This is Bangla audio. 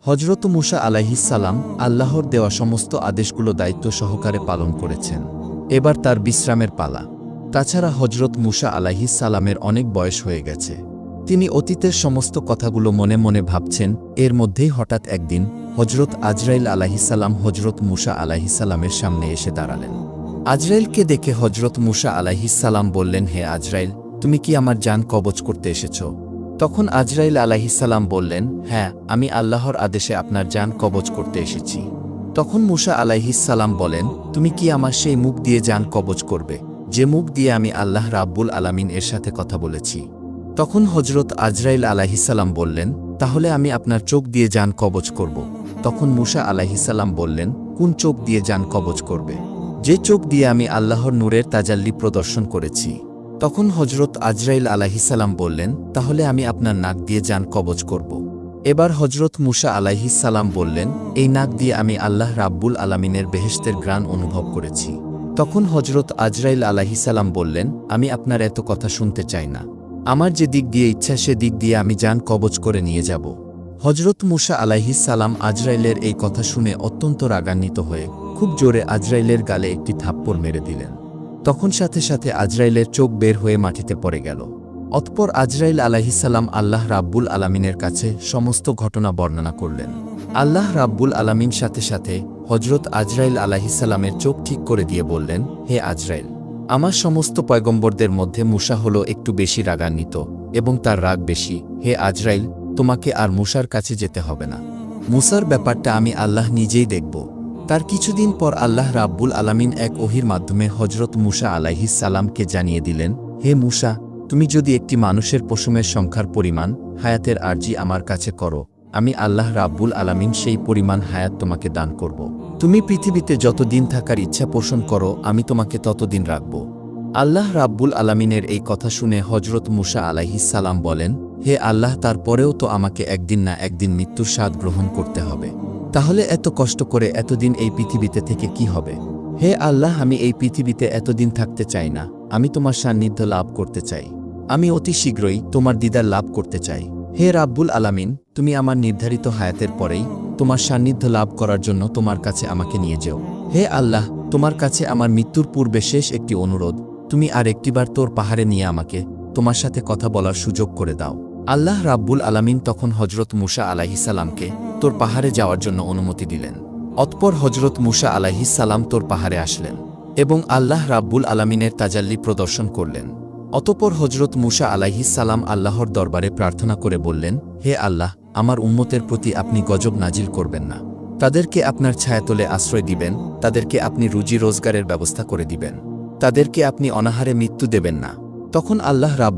হজরত মুসা আলাইহিস সালাম আল্লাহর দেওয়া সমস্ত আদেশগুলো দায়িত্ব সহকারে পালন করেছেন। এবার তার বিশ্রামের পালা। তাছাড়া হজরত মুসা আলাইহিস সালামের অনেক বয়স হয়ে গেছে। তিনি অতীতের সমস্ত কথাগুলো মনে মনে ভাবছেন। এর মধ্যেই হঠাৎ একদিন হজরত আজরাইল আলাইহিসসালাম হজরত মুসা আলাইহিসসালামের সামনে এসে দাঁড়ালেন। আজরাইলকে দেখে হজরত মুসা আলাইহিসসালাম বললেন, হে আজরাইল, তুমি কি আমার জান কবজ করতে এসেছ? তখন আজরাইল আলাইহিসসালাম বললেন, হ্যাঁ, আমি আল্লাহর আদেশে আপনার জান কবজ করতে এসেছি। তখন মুসা আলাইহিসসালাম বলেন, তুমি কি আমার সেই মুখ দিয়ে জান কবজ করবে, যে মুখ দিয়ে আমি আল্লাহ রাব্বুল আলামিন এর সাথে কথা বলেছি? তখন হজরত আজরাইল আলাইহিসসালাম বললেন, তাহলে আমি আপনার চোখ দিয়ে জান কবজ করব। তখন মুসা আলাইহিসসালাম বললেন, কোন চোখ দিয়ে জান কবজ করবে? যে চোখ দিয়ে আমি আল্লাহর নূরের তাজাল্লি প্রদর্শন করেছি। তখন হজরত আজরাইল আলাইহিসসালাম বললেন, তাহলে আমি আপনার নাক দিয়ে জান কবজ করব। এবার হজরত মুসা আলাইহিসসালাম বললেন, এই নাক দিয়ে আমি আল্লাহ রাব্বুল আলামিনের বেহেশতের ঘ্রাণ অনুভব করেছি। তখন হজরত আজরাইল আলাইহিসসালাম বললেন, আমি আপনার এত কথা শুনতে চাই না। আমার যে দিক দিয়ে ইচ্ছা সে দিক দিয়ে আমি জান কবজ করে নিয়ে যাব। হজরত মুসা আলাইহিসসালাম আজরাইলের এই কথা শুনে অত্যন্ত রাগান্বিত হয়ে খুব জোরে আজরাইলের গালে একটি থাপ্পড় মেরে দিলেন। তখন সাথে সাথে আজরাইলের চোখ বের হয়ে মাটিতে পড়ে গেল। অতঃপর আজরাইল আলাইহিসসালাম আল্লাহ রাব্বুল আলামিনের কাছে সমস্ত ঘটনা বর্ণনা করলেন। আল্লাহ রাব্বুল আলামিন সাথে সাথে হজরত আজরাইল আলাইহিসসালামের চোখ ঠিক করে দিয়ে বললেন, হে আজরাইল, আমার সমস্ত পয়গম্বরদের মধ্যে মুসা হলো একটু বেশি রাগান্বিত এবং তার রাগ বেশি। হে আজরাইল, তোমাকে আর মুসার কাছে যেতে হবে না। মুসার ব্যাপারটা আমি আল্লাহ নিজেই দেখব। তার কিছুদিন পর আল্লাহ রাব্বুল আলামিন এক ওহির মাধ্যমে হজরত মুসা আলাইহিসসালামকে জানিয়ে দিলেন, হে মুসা, তুমি যদি একটি মানুষের পশমের সংখ্যার পরিমাণ হায়াতের আরজি আমার কাছে করো, আমি আল্লাহ রাব্বুল আলামিন সেই পরিমাণ হায়াত তোমাকে দান করব। তুমি পৃথিবীতে যত দিন থাকার ইচ্ছা পোষণ করো, আমি তোমাকে ততদিন রাখব। আল্লাহ রাব্বুল আলামিনের এই কথা শুনে হজরত মুসা আলাইহিসসালাম বলেন, হে আল্লাহ, তারপরেও তো আমাকে একদিন না একদিন মৃত্যুর স্বাদ গ্রহণ করতে হবে। তাহলে এত কষ্ট করে এতদিন এই পৃথিবীতে থেকে কি হবে? হে আল্লাহ, আমি এই পৃথিবীতে এতদিন থাকতে চাই না। আমি তোমার সান্নিধ্য লাভ করতে চাই। আমি অতি শীঘ্রই তোমার দিদার লাভ করতে চাই। হে রাব্বুল আলামিন, তুমি আমার নির্ধারিত হায়াতের পরেই তোমার সান্নিধ্য লাভ করার জন্য তোমার কাছে আমাকে নিয়ে যেও। হে আল্লাহ, তোমার কাছে আমার মৃত্যুর পূর্বে শেষ একটি অনুরোধ, তুমি আর একটিবার তোর পাহাড়ে নিয়ে আমাকে তোমার সাথে কথা বলার সুযোগ করে দাও। আল্লাহ রাব্বুল আলামিন তখন হজরত মুসা আলাইহিসসালামকে তোর পাহাড়ে যাওয়ার জন্য অনুমতি দিলেন। অতঃপর হজরত মুসা আলাইহিসসালাম তোর পাহাড়ে আসলেন এবং আল্লাহ রাব্বুল আলামিনের তাজাল্লি প্রদর্শন করলেন। অতঃপর হজরত মুসা আলাইহিসসালাম আল্লাহর দরবারে প্রার্থনা করে বললেন, হে আল্লাহ, আমার উম্মতের প্রতি আপনি গজব নাজিল করবেন না। তাদেরকে আপনার ছায়াতলে আশ্রয় দিবেন, তাদেরকে আপনি রুজি রোজগারের ব্যবস্থা করে দিবেন, তাদেরকে আপনি অনাহারে মৃত্যু দেবেন না। তখন আল্লাহ রাব্বুল